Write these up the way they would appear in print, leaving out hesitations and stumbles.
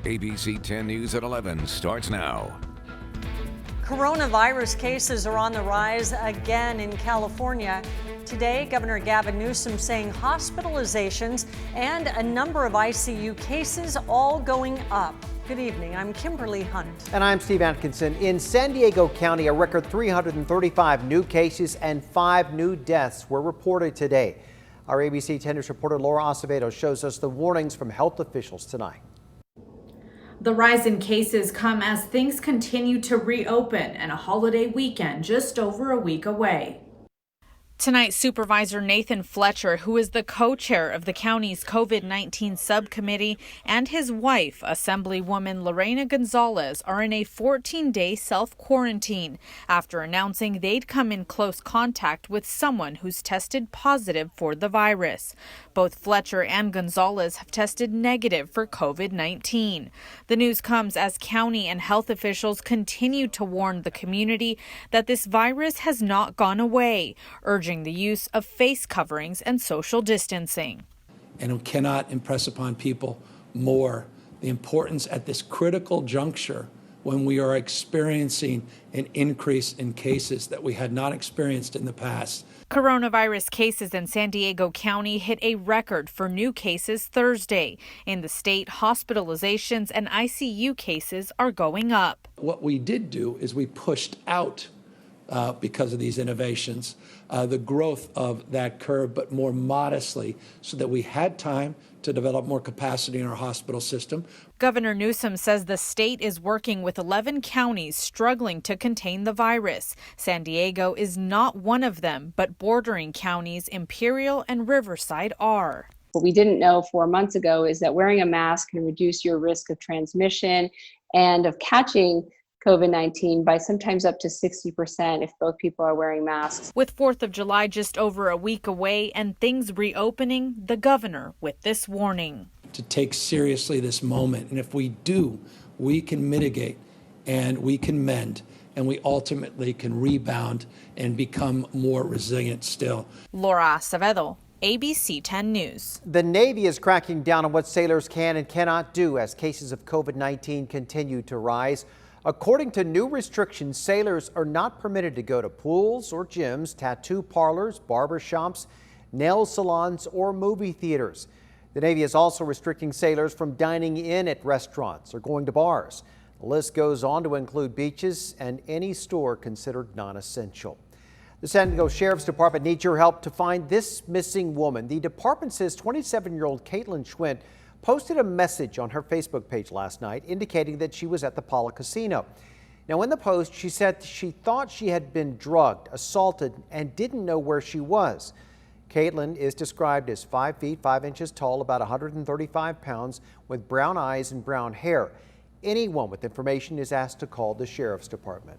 ABC 10 News at 11 starts now. Coronavirus cases are on the rise again in California. Today, Governor Gavin Newsom saying hospitalizations and a number of ICU cases all going up. Good evening, I'm Kimberly Hunt. And I'm Steve Atkinson. In San Diego County, a record 335 new cases and 5 new deaths were reported today. Our ABC 10 News reporter Laura Acevedo shows us the warnings from health officials tonight. The rise in cases come as things continue to reopen and a holiday weekend just over a week away. Tonight, Supervisor Nathan Fletcher, who is the co-chair of the county's COVID-19 subcommittee, and his wife, Assemblywoman Lorena Gonzalez, are in a 14-day self-quarantine after announcing they'd come in close contact with someone who's tested positive for the virus. Both Fletcher and Gonzalez have tested negative for COVID-19. The news comes as county and health officials continue to warn the community that this virus has not gone away, urging the use of face coverings and social distancing. And we cannot impress upon people more the importance at this critical juncture when we are experiencing an increase in cases that we had not experienced in the past. Coronavirus cases in San Diego County hit a record for new cases Thursday. In the state, hospitalizations and ICU cases are going up. What we did do is we pushed out because of these innovations, the growth of that curve, but more modestly, so that we had time to develop more capacity in our hospital system. Governor Newsom says the state is working with 11 counties struggling to contain the virus. San Diego is not one of them, but bordering counties Imperial and Riverside are. What we didn't know 4 months ago is that wearing a mask can reduce your risk of transmission and of catching COVID-19 by sometimes up to 60% if both people are wearing masks. With 4th of July just over a week away and things reopening, the governor with this warning. To take seriously this moment, and if we do, we can mitigate and we can mend and we ultimately can rebound and become more resilient still. Laura Acevedo, ABC 10 News. The Navy is cracking down on what sailors can and cannot do as cases of COVID-19 continue to rise. According to new restrictions, sailors are not permitted to go to pools or gyms, tattoo parlors, barber shops, nail salons, or movie theaters. The Navy is also restricting sailors from dining in at restaurants or going to bars. The list goes on to include beaches and any store considered non-essential. The San Diego Sheriff's Department needs your help to find this missing woman. The department says 27-year-old Caitlin Schwint posted a message on her Facebook page last night indicating that she was at the Paula Casino. Now, in the post, she said she thought she had been drugged, assaulted, and didn't know where she was. Caitlin is described as 5 feet 5 inches tall, about 135 pounds, with brown eyes and brown hair. Anyone with information is asked to call the Sheriff's Department.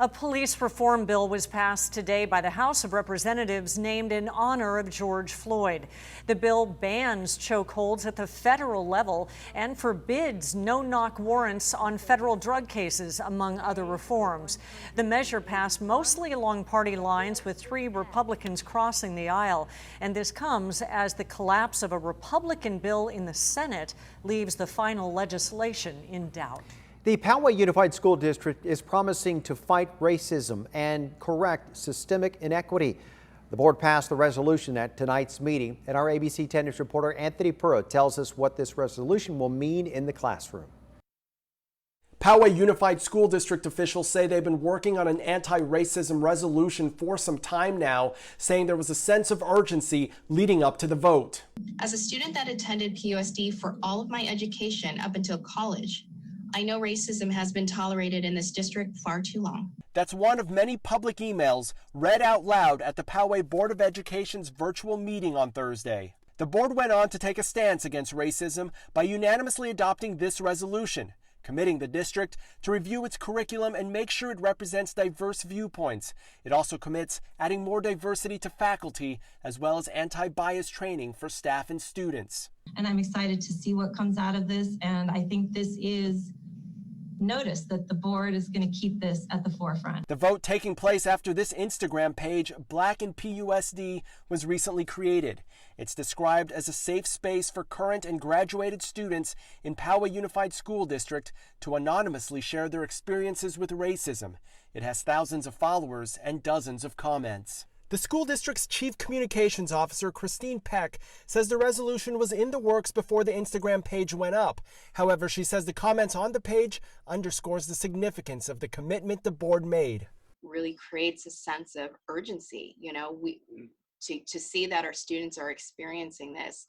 A police reform bill was passed today by the House of Representatives named in honor of George Floyd. The bill bans chokeholds at the federal level and forbids no-knock warrants on federal drug cases, among other reforms. The measure passed mostly along party lines, with 3 Republicans crossing the aisle. And this comes as the collapse of a Republican bill in the Senate leaves the final legislation in doubt. The Poway Unified School District is promising to fight racism and correct systemic inequity. The board passed the resolution at tonight's meeting, and our ABC 10 News reporter Anthony Purro tells us what this resolution will mean in the classroom. Poway Unified School District officials say they've been working on an anti-racism resolution for some time now, saying there was a sense of urgency leading up to the vote. As a student that attended PUSD for all of my education up until college, I know racism has been tolerated in this district far too long. That's one of many public emails read out loud at the Poway Board of Education's virtual meeting on Thursday. The board went on to take a stance against racism by unanimously adopting this resolution, committing the district to review its curriculum and make sure it represents diverse viewpoints. It also commits adding more diversity to faculty, as well as anti-bias training for staff and students. And I'm excited to see what comes out of this, and I think this is notice that the board is going to keep this at the forefront. The vote taking place after this Instagram page, Black in PUSD, was recently created. It's described as a safe space for current and graduated students in Poway Unified School District to anonymously share their experiences with racism. It has thousands of followers and dozens of comments. The school district's chief communications officer, Christine Peck, says the resolution was in the works before the Instagram page went up. However, she says the comments on the page underscores the significance of the commitment the board made. Really creates a sense of urgency. To see that our students are experiencing this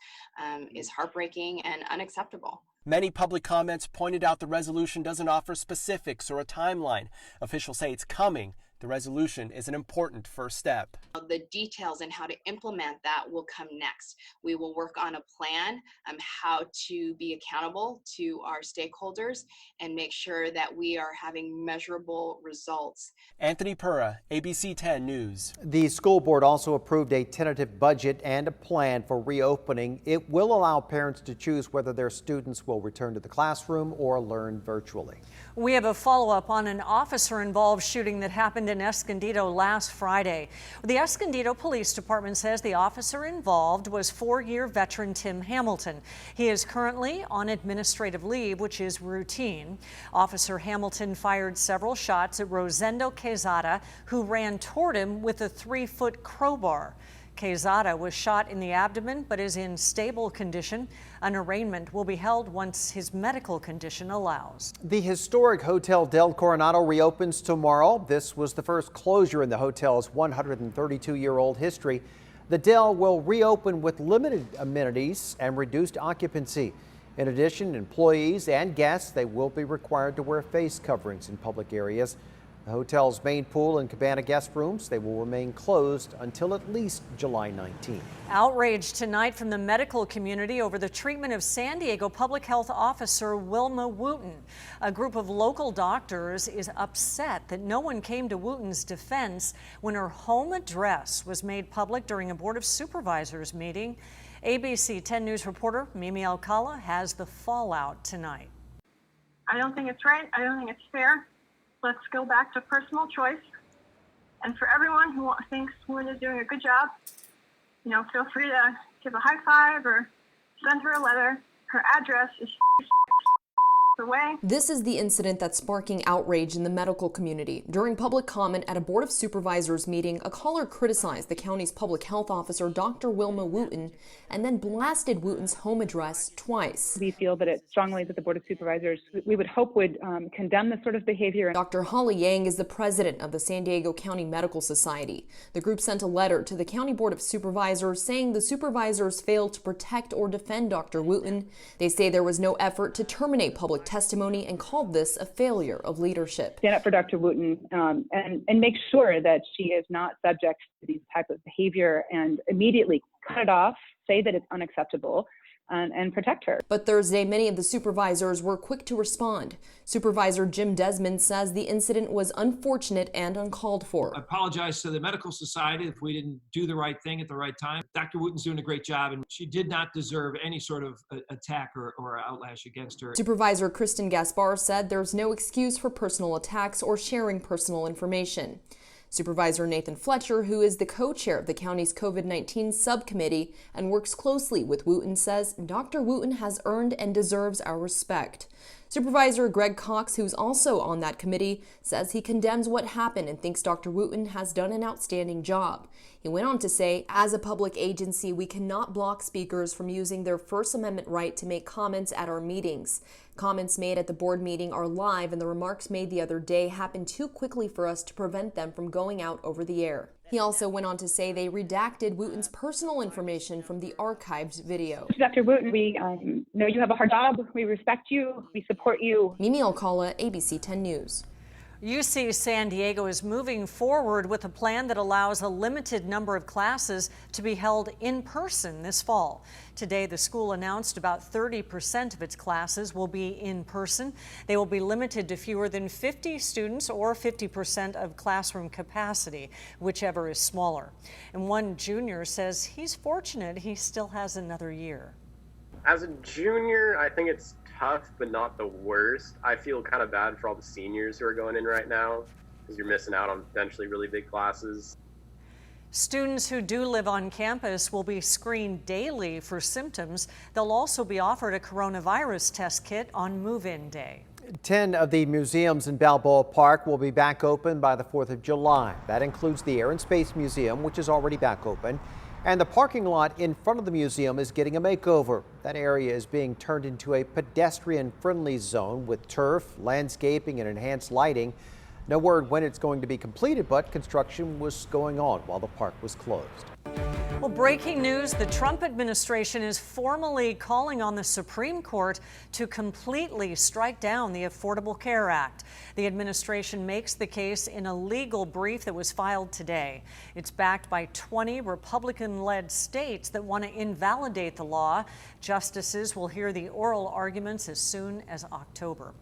is heartbreaking and unacceptable. Many public comments pointed out the resolution doesn't offer specifics or a timeline. Officials say it's coming. The resolution is an important first step. The details and how to implement that will come next. We will work on a plan how to be accountable to our stakeholders and make sure that we are having measurable results. Anthony Pura, ABC 10 News. The school board also approved a tentative budget and a plan for reopening. It will allow parents to choose whether their students will return to the classroom or learn virtually. We have a follow-up on an officer-involved shooting that happened in Escondido last Friday. The Escondido Police Department says the officer involved was 4-year veteran Tim Hamilton. He is currently on administrative leave, which is routine. Officer Hamilton fired several shots at Rosendo Quezada, who ran toward him with a 3-foot crowbar. Quezada was shot in the abdomen but is in stable condition. An arraignment will be held once his medical condition allows. The historic Hotel Del Coronado reopens tomorrow. This was the first closure in the hotel's 132-year-old history. The Del will reopen with limited amenities and reduced occupancy. In addition, employees and guests, they will be required to wear face coverings in public areas. The hotel's main pool and cabana guest rooms, they will remain closed until at least July 19. Outrage tonight from the medical community over the treatment of San Diego Public Health Officer Wilma Wooten. A group of local doctors is upset that no one came to Wooten's defense when her home address was made public during a Board of Supervisors meeting. ABC 10 News reporter Mimi Alcala has the fallout tonight. I don't think it's right. I don't think it's fair. Let's go back to personal choice. And for everyone who thinks Wooten is doing a good job, feel free to give a high five or send her a letter. Her address is away. This is the incident that's sparking outrage in the medical community. During public comment at a Board of Supervisors meeting, a caller criticized the county's public health officer, Dr. Wilma Wooten, and then blasted Wooten's home address twice. We feel that it's strongly that the Board of Supervisors, we would hope, would condemn this sort of behavior. Dr. Holly Yang is the president of the San Diego County Medical Society. The group sent a letter to the County Board of Supervisors saying the supervisors failed to protect or defend Dr. Wooten. They say there was no effort to terminate public testimony and called this a failure of leadership. Stand up for Dr. Wooten and make sure that she is not subject to these type of behavior and immediately cut it off, say that it's unacceptable, and protect her. But Thursday, many of the supervisors were quick to respond. Supervisor Jim Desmond says the incident was unfortunate and uncalled for. I apologize to the Medical Society if we didn't do the right thing at the right time. Dr. Wooten's doing a great job, and she did not deserve any sort of attack or outlash against her. Supervisor Kristen Gaspar said there's no excuse for personal attacks or sharing personal information. Supervisor Nathan Fletcher, who is the co-chair of the county's COVID-19 subcommittee and works closely with Wooten, says Dr. Wooten has earned and deserves our respect. Supervisor Greg Cox, who's also on that committee, says he condemns what happened and thinks Dr. Wooten has done an outstanding job. He went on to say, as a public agency, we cannot block speakers from using their First Amendment right to make comments at our meetings. Comments made at the board meeting are live, and the remarks made the other day happened too quickly for us to prevent them from going out over the air. He also went on to say they redacted Wooten's personal information from the archived video. Dr. Wooten, we know you have a hard job. We respect you. We support you. Mimi Alcala, ABC 10 News. UC San Diego is moving forward with a plan that allows a limited number of classes to be held in person this fall. Today, the school announced about 30% of its classes will be in person. They will be limited to fewer than 50 students or 50% of classroom capacity, whichever is smaller. And one junior says he's fortunate he still has another year. As a junior, I think it's tough, but not the worst. I feel kind of bad for all the seniors who are going in right now because you're missing out on potentially really big classes. Students who do live on campus will be screened daily for symptoms. They'll also be offered a coronavirus test kit on move-in day. 10 of the museums in Balboa Park will be back open by the 4th of July. That includes the Air and Space Museum, which is already back open. And the parking lot in front of the museum is getting a makeover. That area is being turned into a pedestrian-friendly zone with turf, landscaping, and enhanced lighting. No word when it's going to be completed, but construction was going on while the park was closed. Well, breaking news, the Trump administration is formally calling on the Supreme Court to completely strike down the Affordable Care Act. The administration makes the case in a legal brief that was filed today. It's backed by 20 Republican-led states that want to invalidate the law. Justices will hear the oral arguments as soon as October.